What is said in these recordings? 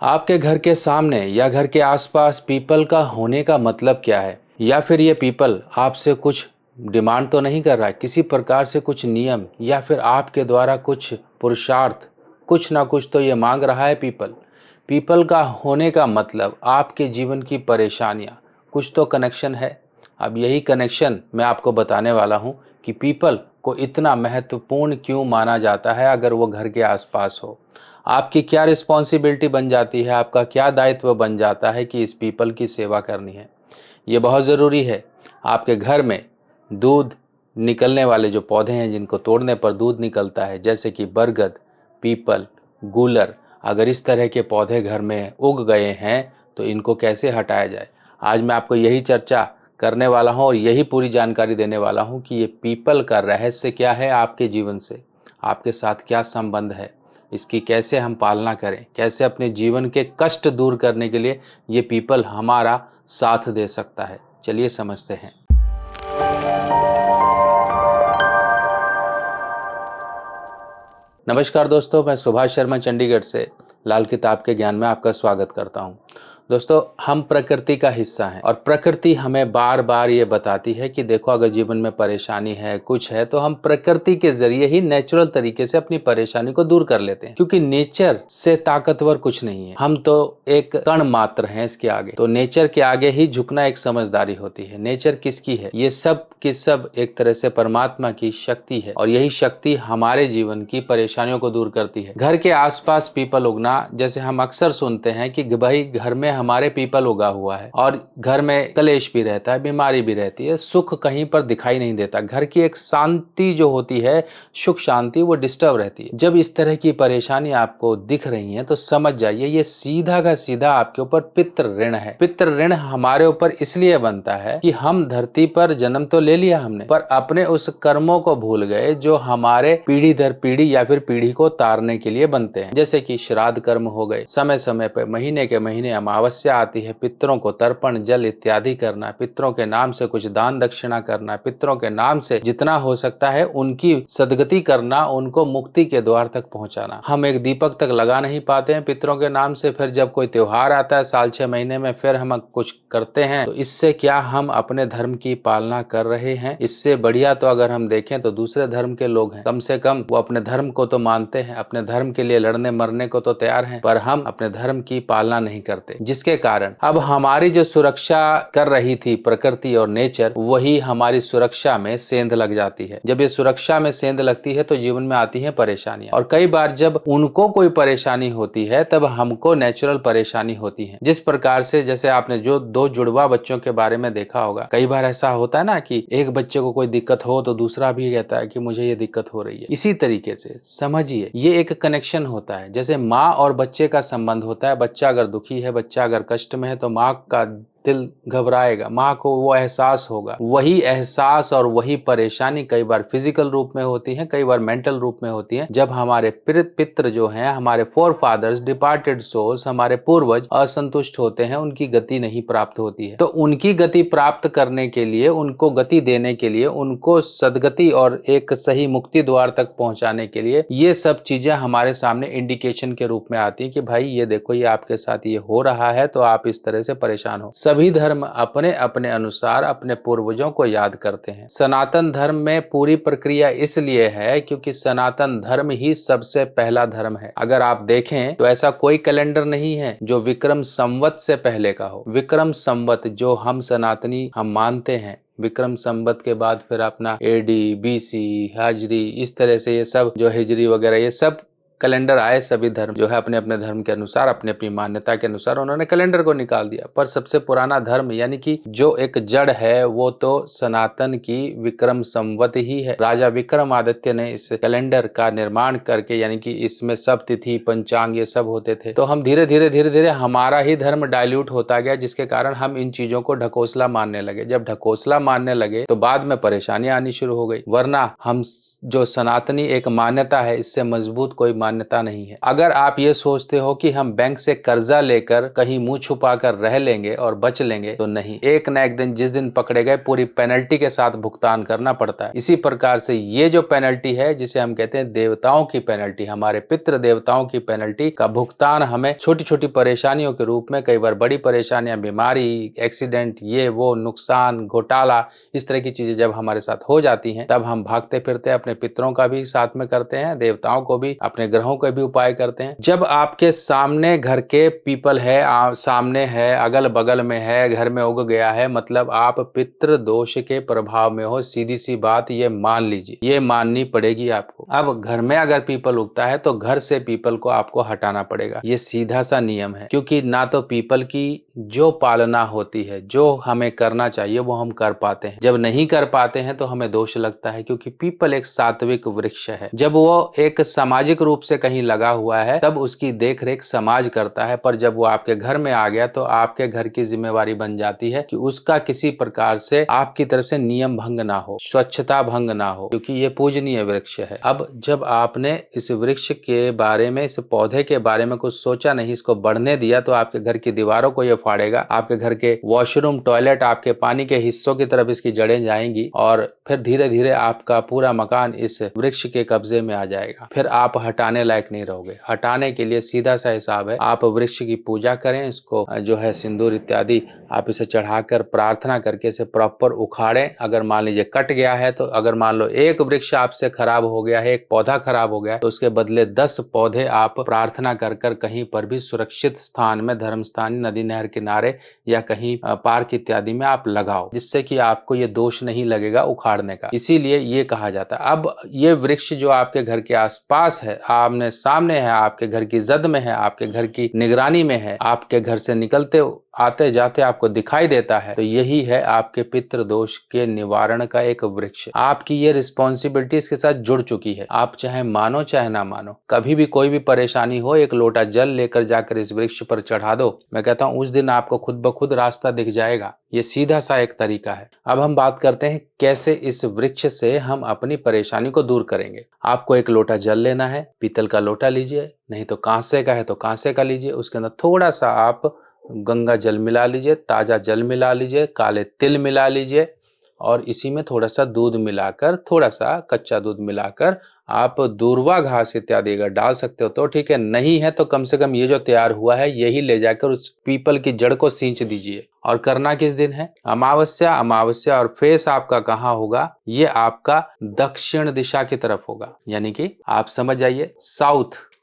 आपके घर के सामने या घर के आसपास पीपल का होने का मतलब क्या है? या फिर ये पीपल आपसे कुछ डिमांड तो नहीं कर रहा है, किसी प्रकार से कुछ नियम या फिर आपके द्वारा कुछ पुरुषार्थ, कुछ ना कुछ तो ये मांग रहा है पीपल। पीपल का होने का मतलब आपके जीवन की परेशानियाँ, कुछ तो कनेक्शन है। अब यही कनेक्शन मैं आपको बताने वाला हूँ कि पीपल को इतना महत्वपूर्ण क्यों माना जाता है अगर वो घर के आसपास हो। आपकी क्या रिस्पॉन्सिबिलिटी बन जाती है, आपका क्या दायित्व बन जाता है कि इस पीपल की सेवा करनी है। ये बहुत ज़रूरी है। आपके घर में दूध निकलने वाले जो पौधे हैं जिनको तोड़ने पर दूध निकलता है, जैसे कि बरगद, पीपल, गूलर, अगर इस तरह के पौधे घर में उग गए हैं तो इनको कैसे हटाया जाए। आज मैं आपको यही चर्चा करने वाला हूँ और यही पूरी जानकारी देने वाला हूँ कि ये पीपल का रहस्य क्या है आपके जीवन से, आपके साथ क्या संबंध है, इसकी कैसे हम पालना करें, कैसे अपने जीवन के कष्ट दूर करने के लिए ये पीपल हमारा साथ दे सकता है। चलिए समझते हैं। नमस्कार दोस्तों, मैं सुभाष शर्मा चंडीगढ़ से लाल किताब के ज्ञान में आपका स्वागत करता हूं। दोस्तों, हम प्रकृति का हिस्सा हैं और प्रकृति हमें बार बार ये बताती है कि देखो, अगर जीवन में परेशानी है, कुछ है, तो हम प्रकृति के जरिए ही नेचुरल तरीके से अपनी परेशानी को दूर कर लेते हैं, क्योंकि नेचर से ताकतवर कुछ नहीं है। हम तो एक कण मात्र हैं इसके आगे। तो नेचर के आगे ही झुकना एक समझदारी होती है। नेचर किसकी है? ये सब की सब एक तरह से परमात्मा की शक्ति है और यही शक्ति हमारे जीवन की परेशानियों को दूर करती है। घर के आसपास पीपल उगना, जैसे हम अक्सर सुनते हैं कि भाई घर में हमारे पीपल उगा हुआ है और घर में कलेश भी रहता है, बीमारी भी रहती है, सुख कहीं पर दिखाई नहीं देता। घर की एक शांति जो होती है, सुख शांति, वो डिस्टर्ब रहती है। जब इस तरह की परेशानी आपको दिख रही है तो समझ जाइए ये सीधा का सीधा आपके ऊपर पितृ ऋण है। पितृ ऋण हमारे ऊपर इसलिए बनता है कि हम धरती पर जन्म तो ले लिया हमने, पर अपने उस कर्मों को भूल गए जो हमारे पीढ़ी दर पीढ़ी या फिर पीढ़ी को तारने के लिए बनते हैं। जैसे कि श्राद्ध कर्म हो गए, समय समय पर महीने के महीने अमावस्या आती है, पितरों को तर्पण जल इत्यादि करना, पितरों के नाम से कुछ दान दक्षिणा करना, पितरों के नाम से जितना हो सकता है उनकी सदगति करना, उनको मुक्ति के द्वार तक पहुंचाना। हम एक दीपक तक लगा नहीं पाते हैं पितरों के नाम से, फिर जब कोई त्योहार आता है साल 6 महीने में फिर हम कुछ करते हैं। तो इससे क्या हम अपने धर्म की पालना कर रहे हैं? इससे बढ़िया तो अगर हम देखें तो दूसरे धर्म के लोग हैं, कम से कम वो अपने धर्म को तो मानते हैं, अपने धर्म के लिए लड़ने मरने को तो तैयार हैं, पर हम अपने धर्म की पालना नहीं करते, जिसके कारण अब हमारी जो सुरक्षा कर रही थी प्रकृति और नेचर, वही हमारी सुरक्षा में सेंध लग जाती है। जब ये सुरक्षा में सेंध लगती है तो जीवन में आती है परेशानियां, और कई बार जब उनको कोई परेशानी होती है तब हमको नेचुरल परेशानी होती है। जिस प्रकार से, जैसे आपने जो 2 जुड़वा बच्चों के बारे में देखा होगा, कई बार ऐसा होता है ना कि एक बच्चे को कोई दिक्कत हो तो दूसरा भी कहता है कि मुझे ये दिक्कत हो रही है। इसी तरीके से समझिए ये एक कनेक्शन होता है। जैसे माँ और बच्चे का संबंध होता है, बच्चा अगर दुखी है, बच्चा अगर कष्ट में है तो माँ का दिल घबराएगा, माँ को वो एहसास होगा। वही एहसास और वही परेशानी कई बार फिजिकल रूप में होती है, कई बार मेंटल रूप में होती है। जब हमारे पितृ जो हैं, हमारे फोर फादर्स, डिपार्टेड सोल्स, हमारे पूर्वज असंतुष्ट होते हैं, उनकी गति नहीं प्राप्त होती है। तो उनकी गति प्राप्त करने के लिए, उनको गति देने के लिए, उनको सदगति और एक सही मुक्ति द्वार तक पहुंचाने के लिए ये सब चीजें हमारे सामने इंडिकेशन के रूप में आती है कि भाई ये देखो, ये आपके साथ ये हो रहा है तो आप इस तरह से परेशान हो। सभी धर्म अपने अपने अनुसार अपने पूर्वजों को याद करते हैं। सनातन धर्म में पूरी प्रक्रिया इसलिए है क्योंकि सनातन धर्म ही सबसे पहला धर्म है। अगर आप देखें तो ऐसा कोई कैलेंडर नहीं है जो विक्रम संवत से पहले का हो। विक्रम संवत जो हम सनातनी हम मानते हैं, विक्रम संवत के बाद फिर अपना एडी, बीसी, हाजरी, इस तरह से ये सब जो हिजरी वगैरह ये सब कैलेंडर आए। सभी धर्म जो है अपने अपने धर्म के अनुसार, अपनी अपनी मान्यता के अनुसार उन्होंने कैलेंडर को निकाल दिया। पर सबसे पुराना धर्म यानी कि जो एक जड़ है वो तो सनातन की विक्रम संवत ही है। राजा विक्रमादित्य ने इस कैलेंडर का निर्माण करके, यानी कि इसमें सब तिथि पंचांग ये सब होते थे। तो हम धीरे धीरे हमारा ही धर्म डाइल्यूट होता गया, जिसके कारण हम इन चीजों को ढकोसला मानने लगे। जब ढकोसला मानने लगे तो बाद में परेशानियां आनी शुरू हो गई। वरना हम जो सनातनी एक मान्यता है, इससे मजबूत कोई मान्यता नहीं है। अगर आप ये सोचते हो कि हम बैंक से कर्जा लेकर कहीं मुंह छुपा कर रह लेंगे और बच लेंगे, तो नहीं, एक न एक दिन जिस दिन पकड़े गए पूरी पेनल्टी के साथ भुगतान करना पड़ता है। इसी प्रकार से ये जो पेनल्टी है, जिसे हम कहते हैं देवताओं की पेनल्टी, हमारे पितृ देवताओं की पेनल्टी का भुगतान हमें छोटी छोटी परेशानियों के रूप में, कई बार बड़ी परेशानियां, बीमारी, एक्सीडेंट, ये वो नुकसान, घोटाला, इस तरह की चीजें जब हमारे साथ हो जाती हैं, तब हम भागते फिरते अपने पितरों का भी साथ में करते हैं, देवताओं को भी, अपने ग्रहों का भी उपाय करते हैं। जब आपके सामने घर के पीपल है, सामने है, अगल बगल में है, घर में उग गया है, मतलब आप पितृ दोष के प्रभाव में हो। सीधी सी बात ये मान लीजिए, ये माननी पड़ेगी आपको। अब घर में अगर पीपल उगता है तो घर से पीपल को आपको हटाना पड़ेगा, ये सीधा सा नियम है। क्योंकि ना तो पीपल की जो पालना होती है, जो हमें करना चाहिए, वो हम कर पाते हैं। जब नहीं कर पाते हैं तो हमें दोष लगता है, क्योंकि पीपल एक सात्विक वृक्ष है। जब वो एक सामाजिक रूप से कहीं लगा हुआ है तब उसकी देखरेख समाज करता है, पर जब वो आपके घर में आ गया तो आपके घर की जिम्मेवारी बन जाती है कि उसका किसी प्रकार से आपकी तरफ से नियम भंग ना हो, स्वच्छता भंग ना हो, क्योंकि ये पूजनीय वृक्ष है। अब जब आपने इस वृक्ष के बारे में, इस पौधे के बारे में कुछ सोचा नहीं, इसको बढ़ने दिया, तो आपके घर की दीवारों को ये फाड़ेगा, आपके घर के वॉशरूम, टॉयलेट, आपके पानी के हिस्सों की तरफ इसकी जड़ें जाएंगी और फिर धीरे धीरे आपका पूरा मकान इस वृक्ष के कब्जे में आ जाएगा। फिर आप हटाने लायक नहीं रहोगे। हटाने के लिए सीधा सा हिसाब है, आप वृक्ष की पूजा करें, इसको जो है सिंदूर इत्यादि आप इसे चढ़ाकर प्रार्थना करके इसे प्रॉपर उखाड़ें। अगर मान लीजिए कट गया है, तो अगर मान लो एक वृक्ष आपसे खराब हो गया है, एक पौधा खराब हो गया, तो उसके बदले 10 पौधे आप प्रार्थना कर कर कहीं पर भी सुरक्षित स्थान में, धर्म स्थान, नदी नहर किनारे या कहीं पार्क इत्यादि में आप लगाओ, जिससे कि आपको ये दोष नहीं लगेगा उखाड़ने का। इसीलिए ये कहा जाता है। अब ये वृक्ष जो आपके घर के आसपास है, आमने सामने है, आपके घर की जद में है, आपके घर की निगरानी में है, आपके घर से निकलते आते जाते आपको दिखाई देता है, तो यही है आपके पितृ दोष के निवारण का एक वृक्ष। आपकी ये रिस्पॉन्सिबिलिटी इसके साथ जुड़ चुकी है। आप चाहे मानो चाहे ना मानो, कभी भी कोई भी परेशानी हो, एक लोटा जल लेकर जाकर इस वृक्ष पर चढ़ा दो। मैं कहता हूं उस दिन आपको खुद ब खुद रास्ता दिख जाएगा। ये सीधा सा एक तरीका है। अब हम बात करते हैं कैसे इस वृक्ष से हम अपनी परेशानी को दूर करेंगे। आपको एक लोटा जल लेना है, पीतल का लोटा लीजिए, नहीं तो कांसे का है तो कांसे का लीजिए। उसके अंदर थोड़ा सा आप गंगा जल मिला लीजिए, ताजा जल मिला लीजिए, काले तिल मिला लीजिए और इसी में थोड़ा सा दूध मिलाकर, थोड़ा सा कच्चा दूध मिलाकर आप दूर्वा घास इत्यादि अगर डाल सकते हो तो ठीक है, नहीं है तो कम से कम ये जो तैयार हुआ है यही ले जाकर उस पीपल की जड़ को सींच दीजिए। और करना किस दिन है? अमावस्या। अमावस्या और फेस आपका कहाँ होगा? ये आपका दक्षिण दिशा की तरफ होगा, यानी कि आप समझ जाइए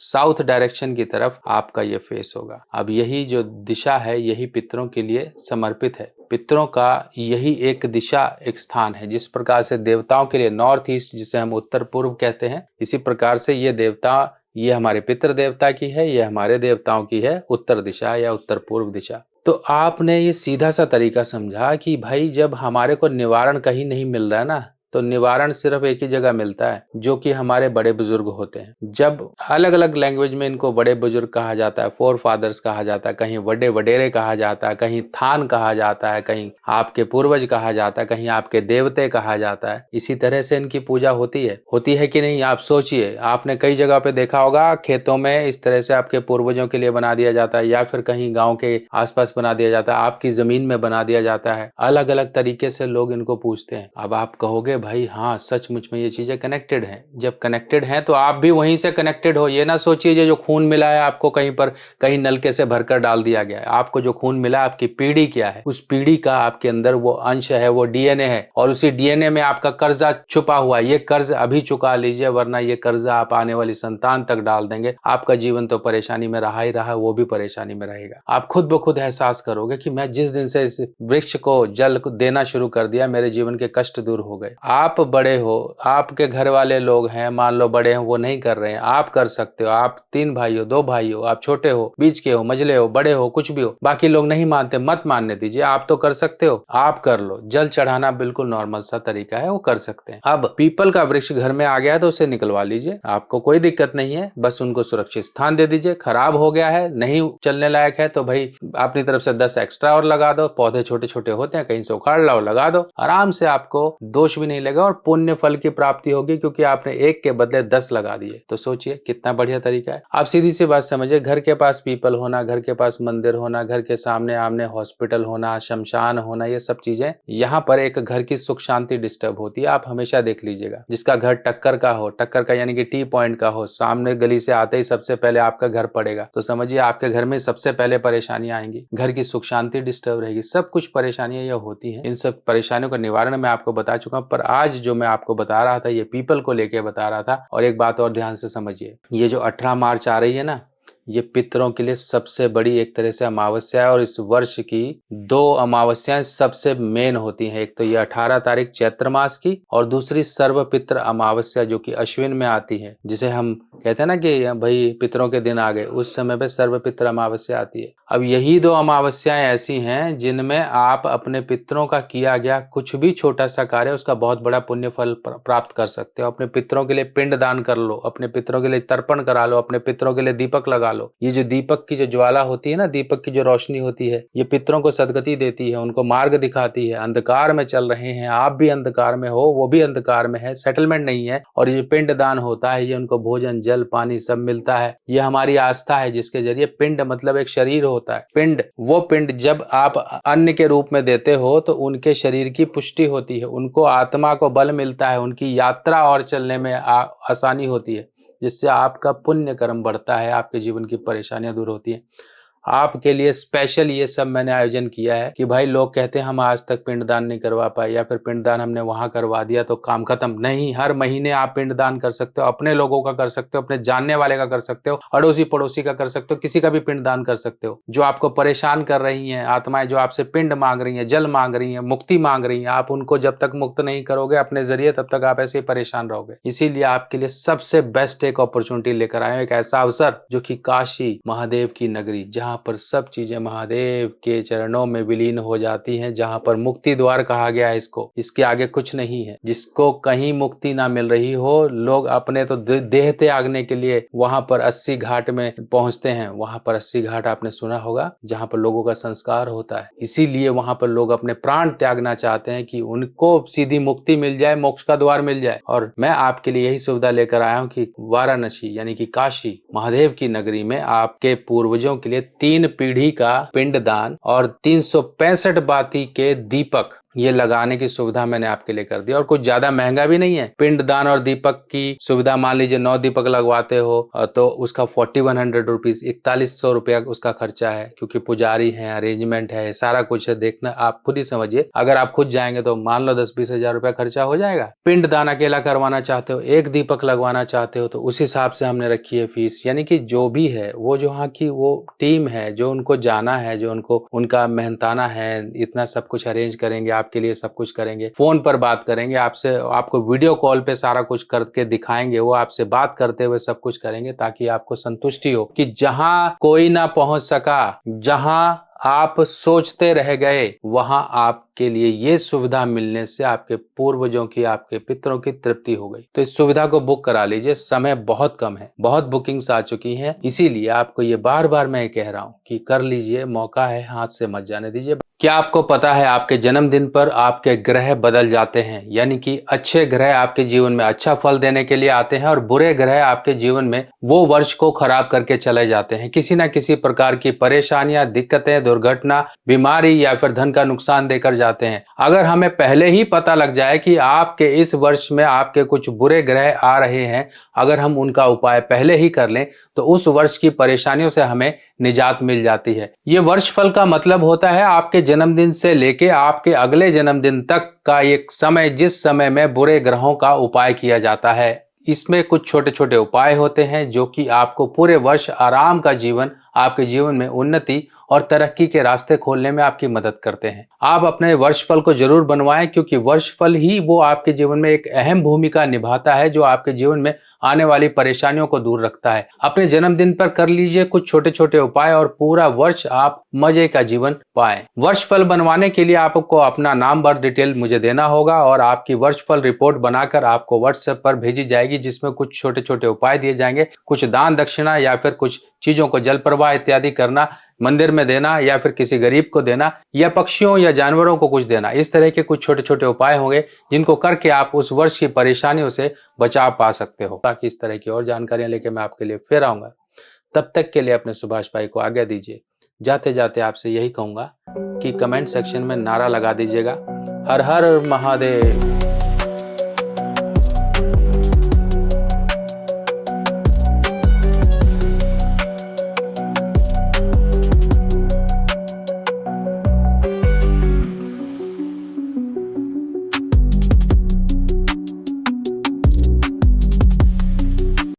साउथ डायरेक्शन की तरफ आपका ये फेस होगा। अब यही जो दिशा है यही पितरों के लिए समर्पित है। पितरों का यही एक दिशा, एक स्थान है। जिस प्रकार से देवताओं के लिए नॉर्थ ईस्ट, जिसे हम उत्तर पूर्व कहते हैं, इसी प्रकार से ये देवता, ये हमारे पितृ देवता की है, ये हमारे देवताओं की है उत्तर दिशा या उत्तर पूर्व दिशा। तो आपने ये सीधा सा तरीका समझा कि भाई जब हमारे को निवारण कहीं नहीं मिल रहा है ना, तो निवारण सिर्फ एक ही जगह मिलता है, जो कि हमारे बड़े बुजुर्ग होते हैं। जब अलग अलग लैंग्वेज में इनको बड़े बुजुर्ग कहा जाता है, फोर फादर्स कहा जाता है, कहीं वडे वडेरे कहा जाता है, कहीं थान कहा जाता है, कहीं आपके पूर्वज कहा जाता है, कहीं आपके देवते कहा जाता है। इसी तरह से इनकी पूजा होती है कि नहीं? आप सोचिए, आपने कई जगह पे देखा होगा खेतों में इस तरह से आपके पूर्वजों के लिए बना दिया जाता है, या फिर कहीं गाँव के आसपास बना दिया जाता है, आपकी जमीन में बना दिया जाता है। अलग अलग तरीके से लोग इनको पूजते हैं। अब आप कहोगे भाई हाँ सचमुच में ये चीजें कनेक्टेड हैं। जब कनेक्टेड हैं तो आप भी वहीं से कनेक्टेड हो। ये ना सोचिए जो खून मिला है आपको कहीं पर, कहीं नलके से भरकर डाल दिया गया है। आपको जो खून मिला, आपकी पीढ़ी क्या है, उस पीढ़ी का आपके अंदर वो अंश है, वो डीएनए है, और उसी डीएनए में आपका कर्जा छुपा हुआ है। ये कर्ज अभी चुका लीजिए, वरना ये कर्जा आप आने वाली संतान तक डाल देंगे। आपका जीवन तो परेशानी में रहा ही रहा, वो भी परेशानी में रहेगा। आप खुद ब खुद एहसास करोगे कि मैं जिस दिन से इस वृक्ष को जल देना शुरू कर दिया, मेरे जीवन के कष्ट दूर हो गए। आप बड़े हो, आपके घर वाले लोग हैं, मान लो बड़े हैं, वो नहीं कर रहे हैं, आप कर सकते हो। आप 3 भाई हो, 2 भाई हो, आप छोटे हो, बीच के हो, मझले हो, बड़े हो, कुछ भी हो, बाकी लोग नहीं मानते, मत मानने दीजिए। आप तो कर सकते हो, आप कर लो। जल चढ़ाना बिल्कुल नॉर्मल सा तरीका है, वो कर सकते हैं। अब पीपल का वृक्ष घर में आ गया है तो उसे निकलवा लीजिए, आपको कोई दिक्कत नहीं है। बस उनको सुरक्षित स्थान दे दीजिए। खराब हो गया है, नहीं चलने लायक है, तो भाई अपनी तरफ से 10 एक्स्ट्रा और लगा दो। पौधे छोटे छोटे होते हैं, कहीं से उखाड़ लाओ, लगा दो, आराम से, आपको दोष भी नहीं लगेगा और पुण्य फल की प्राप्ति होगी, क्योंकि आपने 1 के बदले 10 लगा दिए। तो सोचिए कितना बढ़िया तरीका है। आप सीधी सी बात समझिए, घर के पास पीपल होना, घर के पास मंदिर होना, घर के सामने आमने हॉस्पिटल होना, शमशान होना, ये सब चीजें यहाँ पर एक घर की सुख शांति डिस्टर्ब होती है। आप हमेशा देख लीजिएगा, जिसका घर टक्कर का हो, टक्कर का यानी कि टी पॉइंट का हो, सामने गली से आते ही सबसे पहले आपका घर पड़ेगा, तो समझिए आपके घर में सबसे पहले परेशानियां आएंगी, घर की सुख शांति डिस्टर्ब रहेगी, सब कुछ परेशानियां ये होती हैं। इन सब परेशानियों का निवारण मैं आपको बता चुका हूं, पर आज जो मैं आपको बता रहा था ये पीपल को लेके बता रहा था। और एक बात और ध्यान से समझिए, ये जो 18 मार्च आ रही है ना, ये पितरों के लिए सबसे बड़ी एक तरह से अमावस्या है। और इस वर्ष की 2 अमावस्याएं सबसे मेन होती हैं। एक तो ये 18 तारीख चैत्र मास की, और दूसरी सर्व पितृ अमावस्या जो कि अश्विन में आती है, जिसे हम कहते हैं ना कि भाई पितरों के दिन आ गए, उस समय पे सर्व पितृ अमावस्या आती है। अब यही 2 अमावस्याएं ऐसी हैं जिनमें आप अपने पितरों का किया गया कुछ भी छोटा सा कार्य, उसका बहुत बड़ा पुण्य फल प्राप्त कर सकते हो। अपने पितरों के लिए पिंड दान कर लो, अपने पितरों के लिए तर्पण करा लो, अपने पितरों के लिए दीपक लगा लो। ये जो दीपक की जो ज्वाला होती है ना, दीपक की जो रोशनी होती है, ये पितरों को सदगति देती है, उनको मार्ग दिखाती है। अंधकार में चल रहे हैं, आप भी अंधकार में हो, वो भी अंधकार में है, सेटलमेंट नहीं है, और ये पिंड दान होता है, ये उनको भोजन जल पानी सब मिलता है। ये हमारी आस्था है, जिसके जरिए पिंड मतलब एक शरीर होता है। पिंड, वो पिंड जब आप अन्न के रूप में देते हो तो उनके शरीर की पुष्टि होती है, उनको आत्मा को बल मिलता है, उनकी यात्रा और चलने में आसानी होती है, जिससे आपका पुण्य कर्म बढ़ता है, आपके जीवन की परेशानियां दूर होती हैं। आपके लिए स्पेशल ये सब मैंने आयोजन किया है कि भाई लोग कहते हैं हम आज तक पिंडदान नहीं करवा पाए, या फिर पिंडदान हमने वहां करवा दिया तो काम खत्म। नहीं, हर महीने आप पिंडदान कर सकते हो, अपने लोगों का कर सकते हो, अपने जानने वाले का कर सकते हो, अड़ोसी पड़ोसी का कर सकते हो, किसी का भी पिंडदान कर सकते हो। जो आपको परेशान कर रही हैं आत्माएं, जो आपसे पिंड मांग रही हैं, जल मांग रही हैं, मुक्ति मांग रही हैं, आप उनको जब तक मुक्त नहीं करोगे अपने जरिए, तब तक आप ऐसे ही परेशान रहोगे। इसीलिए आपके लिए सबसे बेस्ट एक अपॉर्चुनिटी लेकर आए, एक ऐसा अवसर जो कि काशी महादेव की नगरी, जहाँ पर सब चीजें महादेव के चरणों में विलीन हो जाती हैं, जहां पर मुक्ति द्वार कहा गया है इसको, इसके आगे कुछ नहीं है। जिसको कहीं मुक्ति ना मिल रही हो, लोग अपने तो देह त्यागने के लिए वहां पर 80 घाट में पहुंचते हैं। वहां पर 80 घाट आपने सुना होगा, जहां पर लोगों का संस्कार होता है। इसीलिए वहां पर लोग अपने प्राण त्यागना चाहते हैं कि उनको सीधी मुक्ति मिल जाए, मोक्ष का द्वार मिल जाए। और मैं आपके लिए यही सुविधा लेकर आया हूं कि वाराणसी यानी कि काशी महादेव की नगरी में आपके पूर्वजों के लिए 3 पीढ़ी का पिंडदान और 365 बाती के दीपक ये लगाने की सुविधा मैंने आपके लिए कर दी। और कुछ ज्यादा महंगा भी नहीं है। पिंडदान और दीपक की सुविधा, मान लीजिए 9 दीपक लगवाते हो तो उसका 4100 रुपीज, 4100 रुपया उसका खर्चा है, क्योंकि पुजारी है, अरेंजमेंट है, सारा कुछ है। देखना आप खुद ही समझिए, अगर आप खुद जाएंगे तो मान लो 10-20 हजार रुपया खर्चा हो जाएगा। पिंडदान अकेला करवाना चाहते हो, 1 दीपक लगवाना चाहते हो, तो उस हिसाब से हमने रखी है फीस। यानी कि जो भी है, वो जो वहाँ की वो टीम है, जो उनको जाना है, जो उनको उनका मेहनताना है, इतना सब कुछ अरेंज करेंगे, आपके लिए सब कुछ करेंगे, फोन पर बात करेंगे आपसे, आपको वीडियो कॉल पे सारा कुछ करके दिखाएंगे, वो आपसे बात करते हुए सब कुछ करेंगे, ताकि आपको संतुष्टि हो कि जहां कोई ना पहुंच सका, जहां आप सोचते रह गए, वहां आपके लिए ये सुविधा मिलने से आपके पूर्वजों की, आपके पितरों की तृप्ति हो गई। तो इस सुविधा को बुक करा लीजिए, समय बहुत कम है, बहुत बुकिंग्स आ चुकी हैं। इसीलिए आपको ये बार बार मैं कह रहा हूं कि कर लीजिए, मौका है, हाथ से मत जाने दीजिए। क्या आपको पता है आपके जन्मदिन पर आपके ग्रह बदल जाते हैं? यानी कि अच्छे ग्रह आपके जीवन में अच्छा फल देने के लिए आते हैं और बुरे ग्रह आपके जीवन में वो वर्ष को खराब करके चले जाते हैं। किसी ना किसी प्रकार की परेशानियां, दिक्कतें, दुर्घटना, बीमारी या फिर धन का नुकसान देकर जाते हैं। अगर हमें पहले ही पता लग जाए कि आपके इस वर्ष में आपके कुछ बुरे ग्रह आ रहे हैं, अगर हम उनका उपाय पहले ही कर लें तो उस वर्ष की परेशानियों से हमें निजात मिल जाती है। ये वर्ष फल का मतलब होता है आपके जन्मदिन से लेके आपके अगले जन्मदिन तक का एक समय, जिस समय में बुरे ग्रहों का उपाय किया जाता है। इसमें कुछ छोटे छोटे उपाय होते हैं जो कि आपको पूरे वर्ष आराम का जीवन, आपके जीवन में उन्नति और तरक्की के रास्ते खोलने में आपकी मदद करते हैं। आप अपने वर्ष फल को जरूर बनवाएं, क्योंकि वर्ष फल ही वो आपके जीवन में एक अहम भूमिका निभाता है, जो आपके जीवन में आने वाली परेशानियों को दूर रखता है। अपने जन्मदिन पर कर लीजिए कुछ छोटे छोटे उपाय और पूरा वर्ष आप मजे का जीवन पाएं। वर्ष फल बनवाने के लिए आपको अपना नाम, बर्थ डिटेल मुझे देना होगा और आपकी वर्ष फल रिपोर्ट बनाकर आपको व्हाट्सएप पर भेजी जाएगी, जिसमें कुछ छोटे छोटे उपाय दिए जाएंगे। कुछ दान दक्षिणा या फिर कुछ चीजों को जल प्रवाह इत्यादि करना मंदिर में देना या फिर किसी गरीब को देना या पक्षियों या जानवरों को कुछ देना। इस तरह के कुछ छोटे छोटे उपाय होंगे जिनको करके आप उस वर्ष की परेशानियों से बचाव पा सकते हो। ताकि इस तरह की और जानकारियां लेके मैं आपके लिए फिर आऊंगा। तब तक के लिए अपने सुभाष भाई को आज्ञा दीजिए। जाते जाते आपसे यही कहूंगा कि कमेंट सेक्शन में नारा लगा दीजिएगा, हर हर महादेव।